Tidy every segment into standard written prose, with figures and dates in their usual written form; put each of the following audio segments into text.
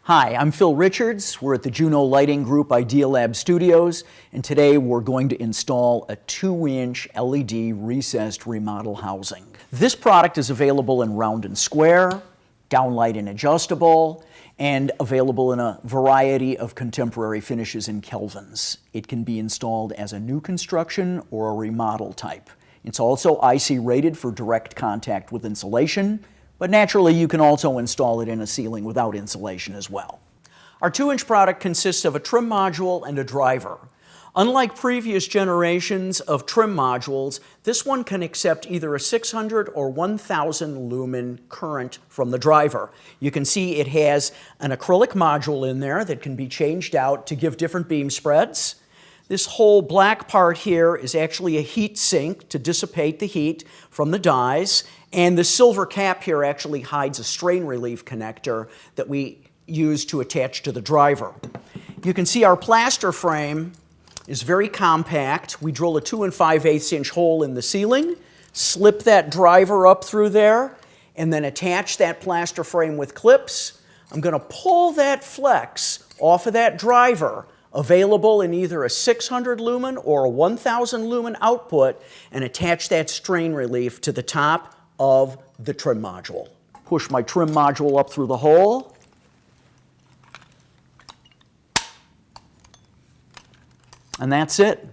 Hi, I'm Phil Richards. We're at the Juno Lighting Group Idea Lab Studios, and today we're going to install a 2-inch LED recessed remodel housing. This product is available in round and square, downlight and adjustable, and available in a variety of contemporary finishes in kelvins. It can be installed as a new construction or a remodel type. It's also IC rated for direct contact with insulation, but naturally you can also install it in a ceiling without insulation as well. Our 2-inch product consists of a trim module and a driver. Unlike previous generations of trim modules, this one can accept either a 600 or 1000 lumen current from the driver. You can see it has an acrylic module in there that can be changed out to give different beam spreads. This whole black part here is actually a heat sink to dissipate the heat from the dies, and the silver cap here actually hides a strain relief connector that we use to attach to the driver. You can see our plaster frame is very compact. We drill a 2 5/8 inch hole in the ceiling, slip that driver up through there, and then attach that plaster frame with clips. I'm going to pull that flex off of that driver, available in either a 600 lumen or a 1000 lumen output, and attach that strain relief to the top of the trim module. Push my trim module up through the hole. And that's it.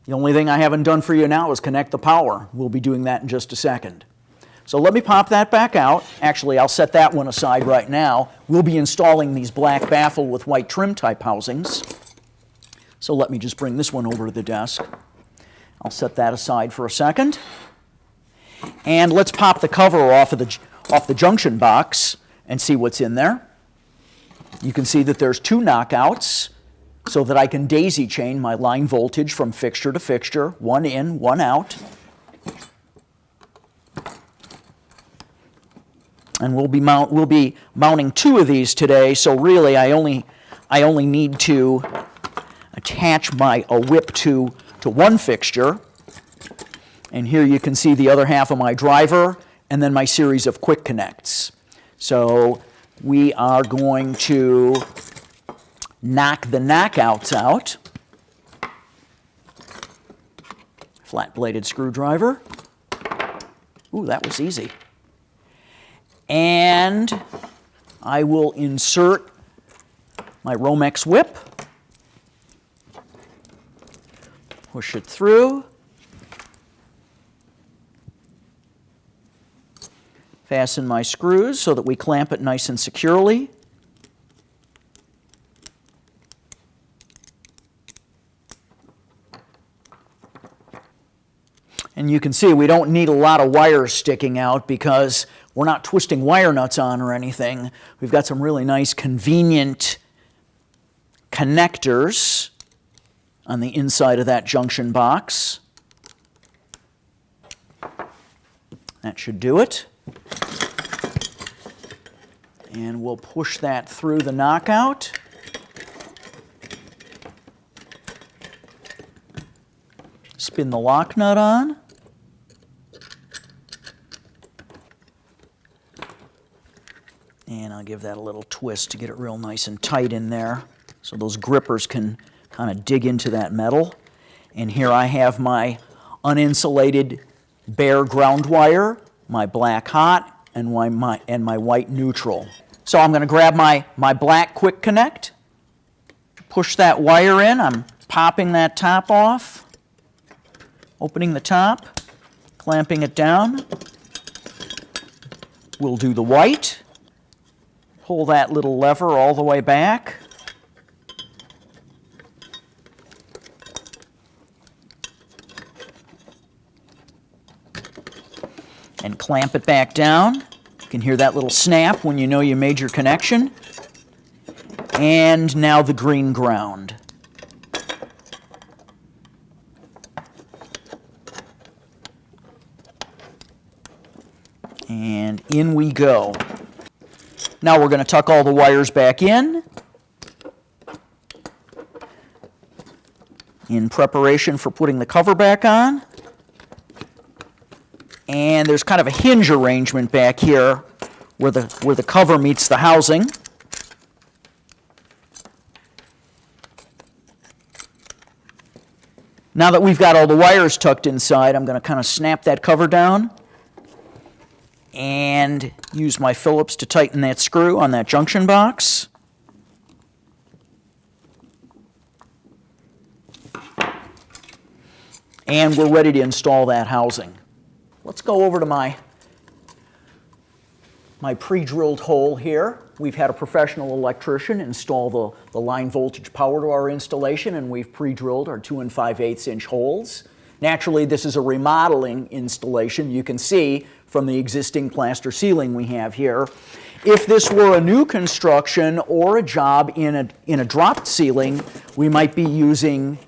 The only thing I haven't done for you now is connect the power. We'll be doing that in just a second. So let me pop that back out. Actually, I'll set that one aside right now. We'll be installing these black baffle with white trim type housings. So let me just bring this one over to the desk. I'll set that aside for a second. And let's pop the cover off the junction box and see what's in there. You can see that there's 2 knockouts so that I can daisy chain my line voltage from fixture to fixture, 1 in, 1 out. And we'll be mounting 2 of these today, so really I only need to attach a whip to 1 fixture. And here you can see the other half of my driver and then my series of quick connects. So we are going to knock the knockouts out. Flat-bladed screwdriver. Ooh, that was easy. And I will insert my Romex whip. Push it through. Fasten my screws so that we clamp it nice and securely. And you can see we don't need a lot of wires sticking out because we're not twisting wire nuts on or anything. We've got some really nice convenient connectors on the inside of that junction box. That should do it. And we'll push that through the knockout. Spin the lock nut on. And I'll give that a little twist to get it real nice and tight in there so those grippers can kind of dig into that metal. And here I have my uninsulated bare ground wire, my black hot, and my white neutral. So I'm going to grab my black quick connect, push that wire in. I'm popping that top off, opening the top, clamping it down. We'll do the white. Pull that little lever all the way back. And clamp it back down. You can hear that little snap when you know you made your connection. And now the green ground. And in we go. Now we're going to tuck all the wires back in preparation for putting the cover back on. And there's kind of a hinge arrangement back here where the cover meets the housing. Now that we've got all the wires tucked inside, I'm going to kind of snap that cover down and use my Phillips to tighten that screw on that junction box. And we're ready to install that housing. Let's go over to my pre-drilled hole here. We've had a professional electrician install the line voltage power to our installation, and we've pre-drilled our 2 5/8 inch holes. Naturally, this is a remodeling installation. You can see from the existing plaster ceiling we have here. If this were a new construction or a job in a dropped ceiling, we might be using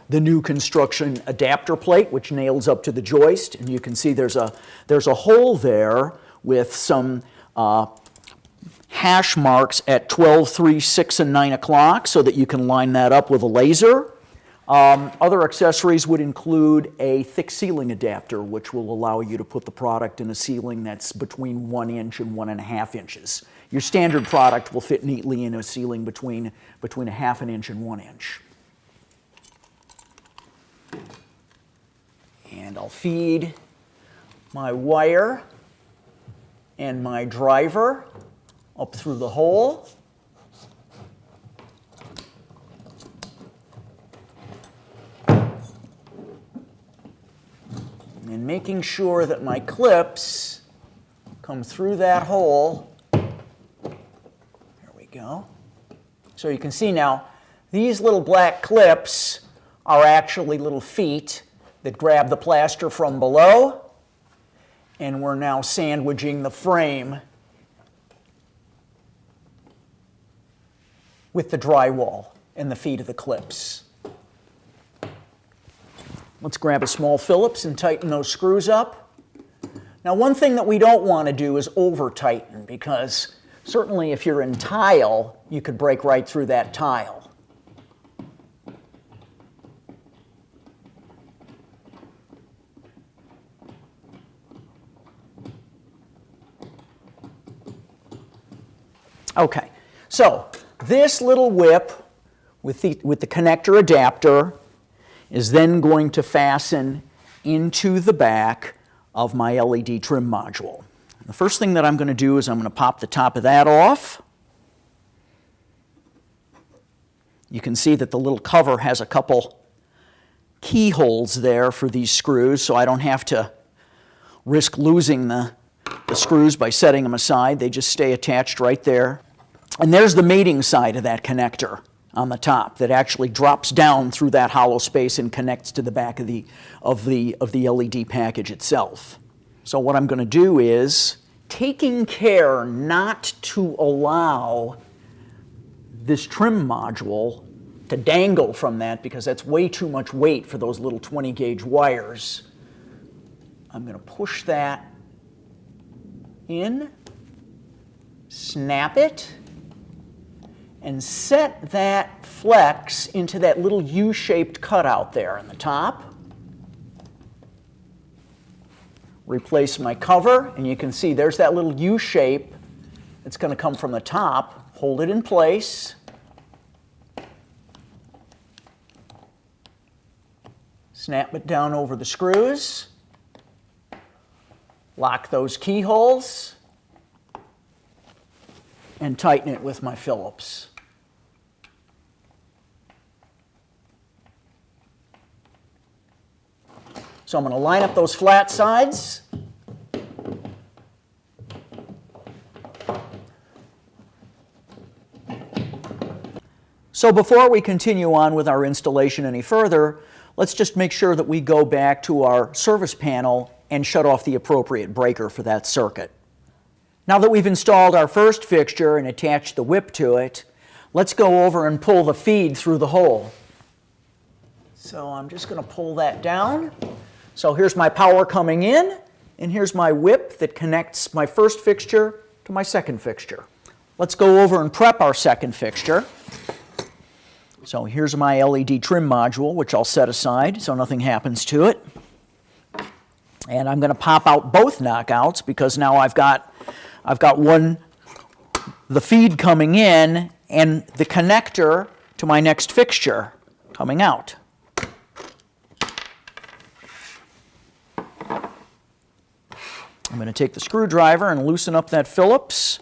the new construction adapter plate, which nails up to the joist. And you can see there's a hole there with some hash marks at 12, 3, 6, and 9 o'clock so that you can line that up with a laser. Other accessories would include a thick ceiling adapter, which will allow you to put the product in a ceiling that's between 1 inch and 1.5 inches. Your standard product will fit neatly in a ceiling between 1/2 inch and 1 inch. And I'll feed my wire and my driver up through the hole. And making sure that my clips come through that hole. There we go. So you can see now, these little black clips are actually little feet that grab the plaster from below, and we're now sandwiching the frame with the drywall and the feet of the clips. Let's grab a small Phillips and tighten those screws up. Now, one thing that we don't want to do is over-tighten, because certainly if you're in tile, you could break right through that tile. Okay, so this little whip with the connector adapter is then going to fasten into the back of my LED trim module. The first thing that I'm going to do is I'm going to pop the top of that off. You can see that the little cover has a couple keyholes there for these screws, so I don't have to risk losing the screws by setting them aside. They just stay attached right there. And there's the mating side of that connector on the top that actually drops down through that hollow space and connects to the back of the LED package itself. So what I'm going to do is, taking care not to allow this trim module to dangle from that, because that's way too much weight for those little 20 gauge wires, I'm going to push that in, snap it, and set that flex into that little U-shaped cutout there in the top. Replace my cover, and you can see there's that little U shape that's going to come from the top. Hold it in place. Snap it down over the screws. Lock those keyholes. And tighten it with my Phillips. So I'm going to line up those flat sides. So before we continue on with our installation any further, let's just make sure that we go back to our service panel and shut off the appropriate breaker for that circuit. Now that we've installed our first fixture and attached the whip to it, let's go over and pull the feed through the hole. So I'm just going to pull that down. So here's my power coming in, and here's my whip that connects my first fixture to my second fixture. Let's go over and prep our second fixture. So here's my LED trim module, which I'll set aside so nothing happens to it. And I'm going to pop out both knockouts, because now I've got the feed coming in and the connector to my next fixture coming out. I'm going to take the screwdriver and loosen up that Phillips.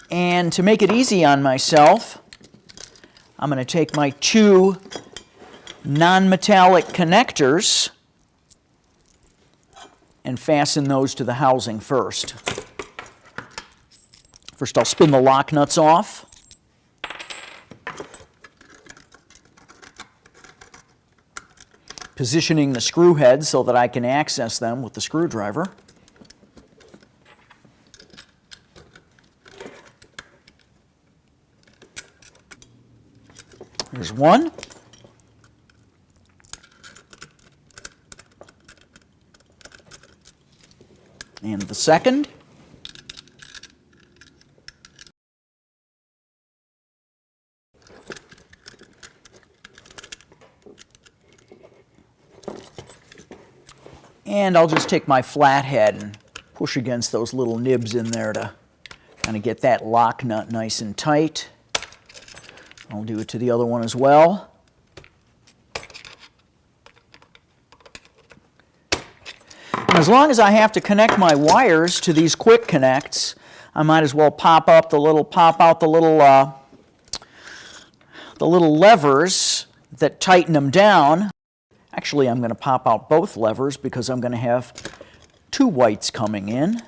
And to make it easy on myself, I'm going to take my two non-metallic connectors and fasten those to the housing first. First, I'll spin the lock nuts off. Positioning the screw heads so that I can access them with the screwdriver. There's one. And the second. And I'll just take my flathead and push against those little nibs in there to kind of get that lock nut nice and tight. I'll do it to the other one as well. And as long as I have to connect my wires to these quick connects, I might as well pop out the little levers that tighten them down. Actually, I'm going to pop out both levers because I'm going to have two whites coming in,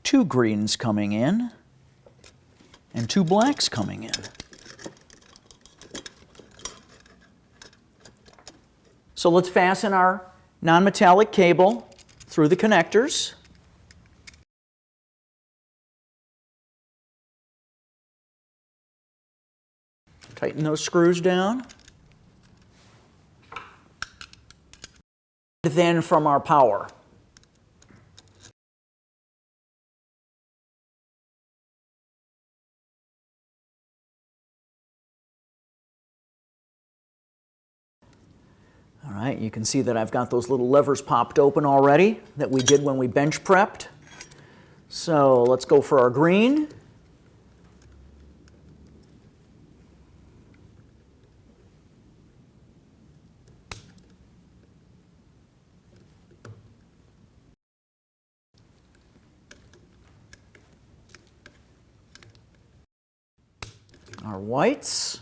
two greens coming in, and two blacks coming in. So let's fasten our non-metallic cable through the connectors. Tighten those screws down. Then from our power. All right, you can see that I've got those little levers popped open already that we did when we bench prepped. So let's go for our green. Our whites.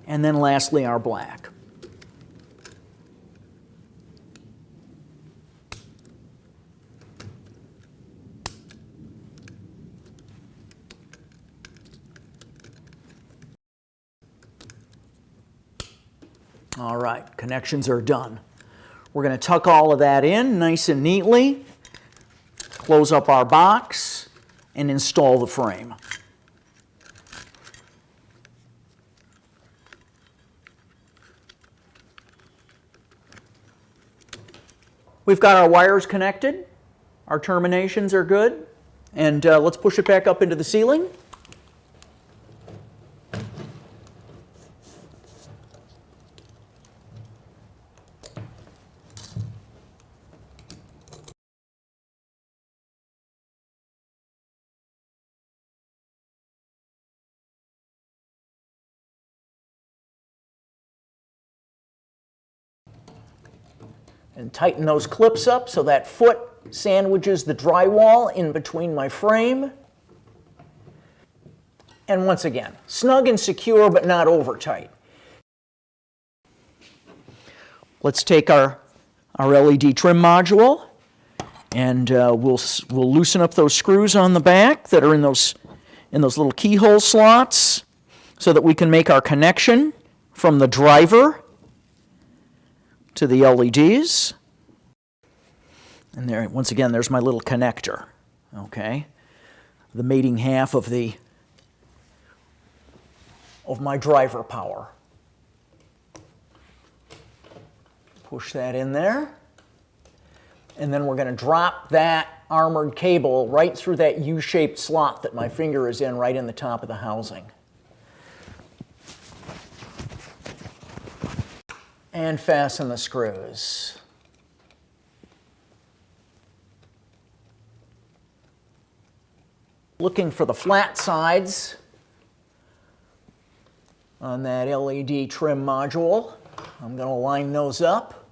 And then lastly, our black. All right, connections are done. We're going to tuck all of that in nice and neatly, close up our box, and install the frame. We've got our wires connected, our terminations are good, and let's push it back up into the ceiling. And tighten those clips up so that foot sandwiches the drywall in between my frame. And once again, snug and secure but not over tight. Let's take our LED trim module and we'll loosen up those screws on the back that are in those little keyhole slots so that we can make our connection from the driver to the LEDs. And there, once again, there's my little connector, okay? The mating half of my driver power. Push that in there. And then we're going to drop that armored cable right through that U-shaped slot that my finger is in, right in the top of the housing. And fasten the screws. looking for the flat sides on that LED trim module. I'm going to line those up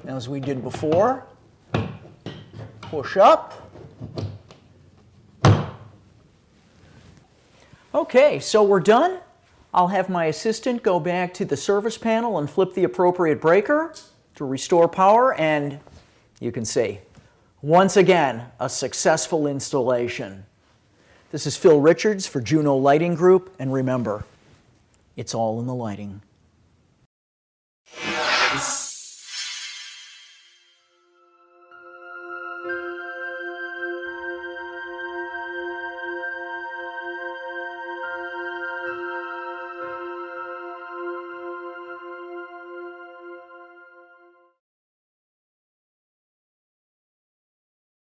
as we did before. Push up. Okay, so we're done. I'll have my assistant go back to the service panel and flip the appropriate breaker to restore power, and you can see, once again, a successful installation. This is Phil Richards for Juno Lighting Group, and remember, it's all in the lighting.